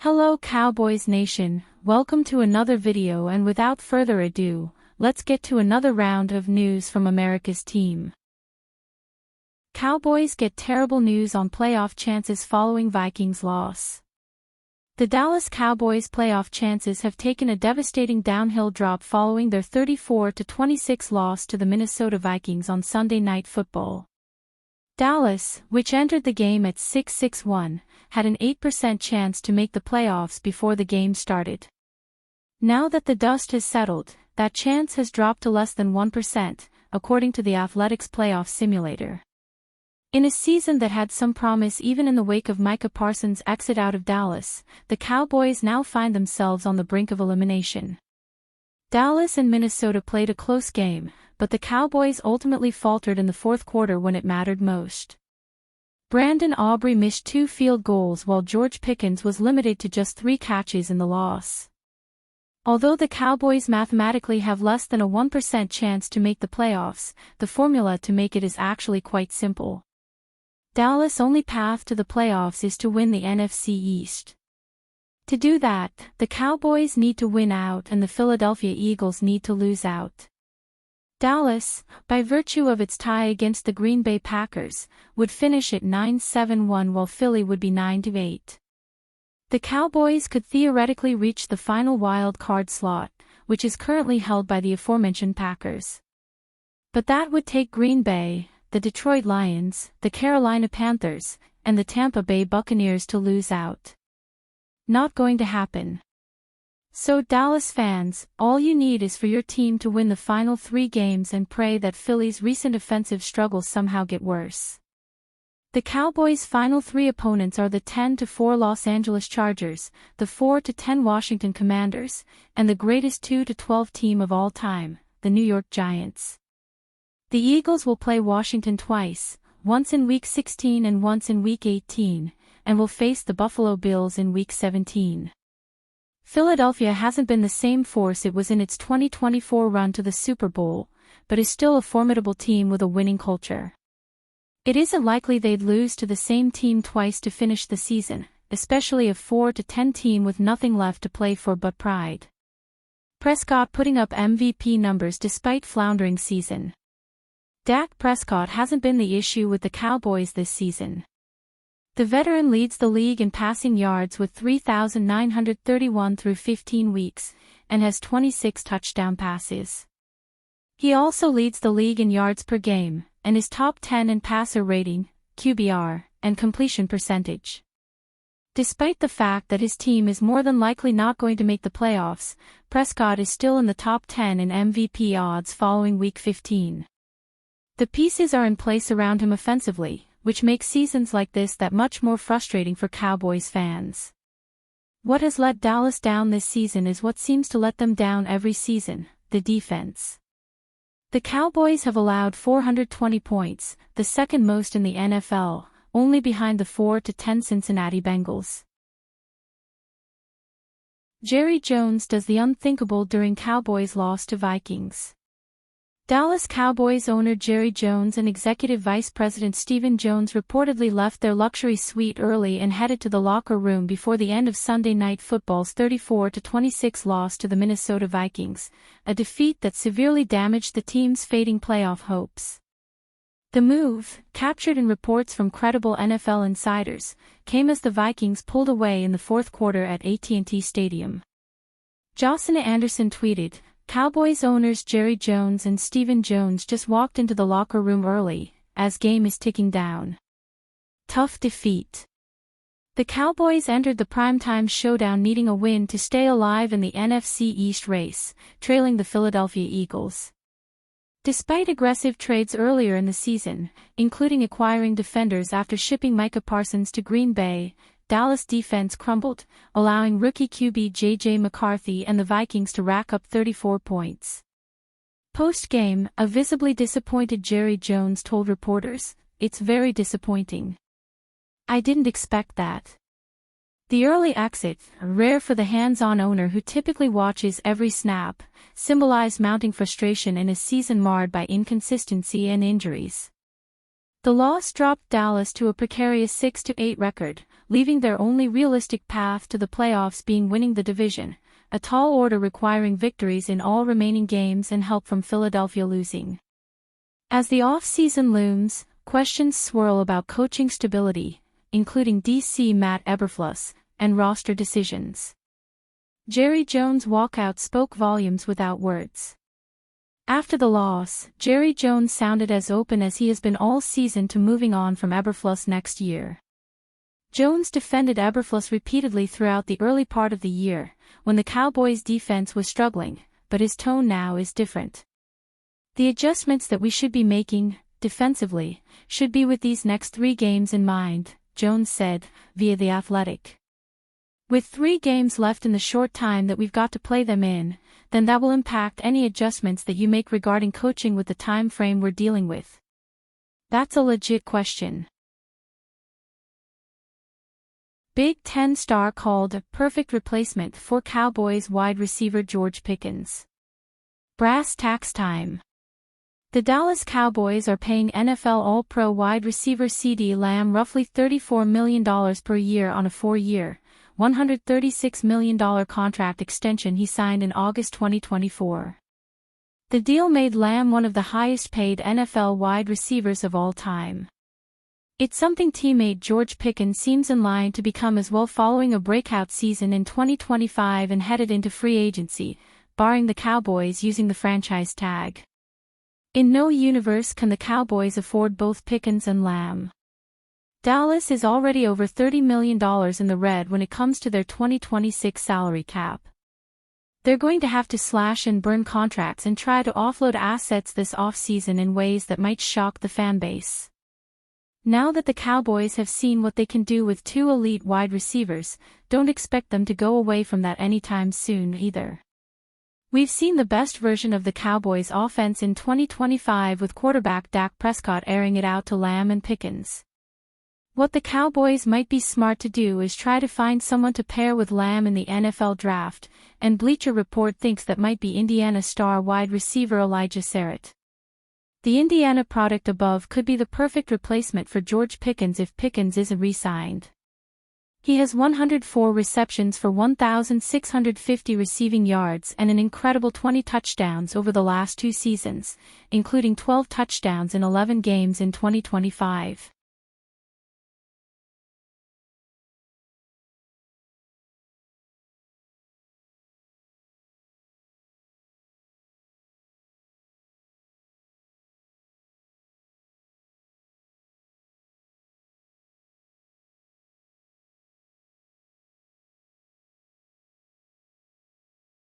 Hello Cowboys Nation, welcome to another video, and without further ado, let's get to another round of news from America's team. Cowboys get terrible news on playoff chances following Vikings loss. The Dallas Cowboys' playoff chances have taken a devastating downhill drop following their 34-26 loss to the Minnesota Vikings on Sunday Night Football. Dallas, which entered the game at 6-6-1, had an 8% chance to make the playoffs before the game started. Now that the dust has settled, that chance has dropped to less than 1%, according to the Athletics playoff simulator. In a season that had some promise even in the wake of Micah Parsons' exit out of Dallas, the Cowboys now find themselves on the brink of elimination. Dallas and Minnesota played a close game, but the Cowboys ultimately faltered in the fourth quarter when it mattered most. Brandon Aubrey missed 2 field goals while George Pickens was limited to just 3 catches in the loss. Although the Cowboys mathematically have less than a 1% chance to make the playoffs, the formula to make it is actually quite simple. Dallas' only path to the playoffs is to win the NFC East. To do that, the Cowboys need to win out and the Philadelphia Eagles need to lose out. Dallas, by virtue of its tie against the Green Bay Packers, would finish at 9-7-1 while Philly would be 9-8. The Cowboys could theoretically reach the final wild card slot, which is currently held by the aforementioned Packers. But that would take Green Bay, the Detroit Lions, the Carolina Panthers, and the Tampa Bay Buccaneers to lose out. Not going to happen. So Dallas fans, all you need is for your team to win the final 3 games and pray that Philly's recent offensive struggles somehow get worse. The Cowboys' final 3 opponents are the 10-4 Los Angeles Chargers, the 4-10 Washington Commanders, and the greatest 2-12 team of all time, the New York Giants. The Eagles will play Washington twice, once in Week 16 and once in Week 18, and will face the Buffalo Bills in Week 17. Philadelphia hasn't been the same force it was in its 2024 run to the Super Bowl, but is still a formidable team with a winning culture. It isn't likely they'd lose to the same team twice to finish the season, especially a 4-10 team with nothing left to play for but pride. Prescott putting up MVP numbers despite floundering season. Dak Prescott hasn't been the issue with the Cowboys this season. The veteran leads the league in passing yards with 3,931 through 15 weeks, and has 26 touchdown passes. He also leads the league in yards per game, and is top 10 in passer rating, QBR, and completion percentage. Despite the fact that his team is more than likely not going to make the playoffs, Prescott is still in the top 10 in MVP odds following Week 15. The pieces are in place around him offensively, which makes seasons like this that much more frustrating for Cowboys fans. What has let Dallas down this season is what seems to let them down every season: the defense. The Cowboys have allowed 420 points, the second most in the NFL, only behind the 4-10 Cincinnati Bengals. Jerry Jones does the unthinkable during Cowboys' loss to Vikings. Dallas Cowboys owner Jerry Jones and Executive Vice President Stephen Jones reportedly left their luxury suite early and headed to the locker room before the end of Sunday Night Football's 34-26 loss to the Minnesota Vikings, a defeat that severely damaged the team's fading playoff hopes. The move, captured in reports from credible NFL insiders, came as the Vikings pulled away in the fourth quarter at AT&T Stadium. Josina Anderson tweeted, "Cowboys owners Jerry Jones and Stephen Jones just walked into the locker room early, as game is ticking down. Tough defeat." The Cowboys entered the primetime showdown needing a win to stay alive in the NFC East race, trailing the Philadelphia Eagles. Despite aggressive trades earlier in the season, including acquiring defenders after shipping Micah Parsons to Green Bay, Dallas defense crumbled, allowing rookie QB J.J. McCarthy and the Vikings to rack up 34 points. Post-game, a visibly disappointed Jerry Jones told reporters, "It's very disappointing. I didn't expect that." The early exit, rare for the hands-on owner who typically watches every snap, symbolized mounting frustration in a season marred by inconsistency and injuries. The loss dropped Dallas to a precarious 6-8 record, leaving their only realistic path to the playoffs being winning the division, a tall order requiring victories in all remaining games and help from Philadelphia losing. As the off-season looms, questions swirl about coaching stability, including DC Matt Eberflus, and roster decisions. Jerry Jones' walkout spoke volumes without words. After the loss, Jerry Jones sounded as open as he has been all season to moving on from Eberflus next year. Jones defended Eberflus repeatedly throughout the early part of the year, when the Cowboys' defense was struggling, but his tone now is different. The adjustments that we should be making, defensively, should be with these next 3 games in mind, Jones said, via The Athletic. With 3 games left in the short time that we've got to play them in, then that will impact any adjustments that you make regarding coaching with the time frame we're dealing with. That's a legit question. Big Ten star called a perfect replacement for Cowboys wide receiver George Pickens. Brass tacks time. The Dallas Cowboys are paying NFL All-Pro wide receiver CeeDee Lamb roughly $34 million per year on a 4-year, $136 million contract extension he signed in August 2024. The deal made Lamb one of the highest-paid NFL wide receivers of all time. It's something teammate George Pickens seems in line to become as well following a breakout season in 2025 and headed into free agency, barring the Cowboys using the franchise tag. In no universe can the Cowboys afford both Pickens and Lamb. Dallas is already over $30 million in the red when it comes to their 2026 salary cap. They're going to have to slash and burn contracts and try to offload assets this offseason in ways that might shock the fanbase. Now that the Cowboys have seen what they can do with 2 elite wide receivers, don't expect them to go away from that anytime soon either. We've seen the best version of the Cowboys' offense in 2025 with quarterback Dak Prescott airing it out to Lamb and Pickens. What the Cowboys might be smart to do is try to find someone to pair with Lamb in the NFL draft, and Bleacher Report thinks that might be Indiana star wide receiver Elijah Sarrett. The Indiana product above could be the perfect replacement for George Pickens if Pickens isn't re-signed. He has 104 receptions for 1,650 receiving yards and an incredible 20 touchdowns over the last 2 seasons, including 12 touchdowns in 11 games in 2025.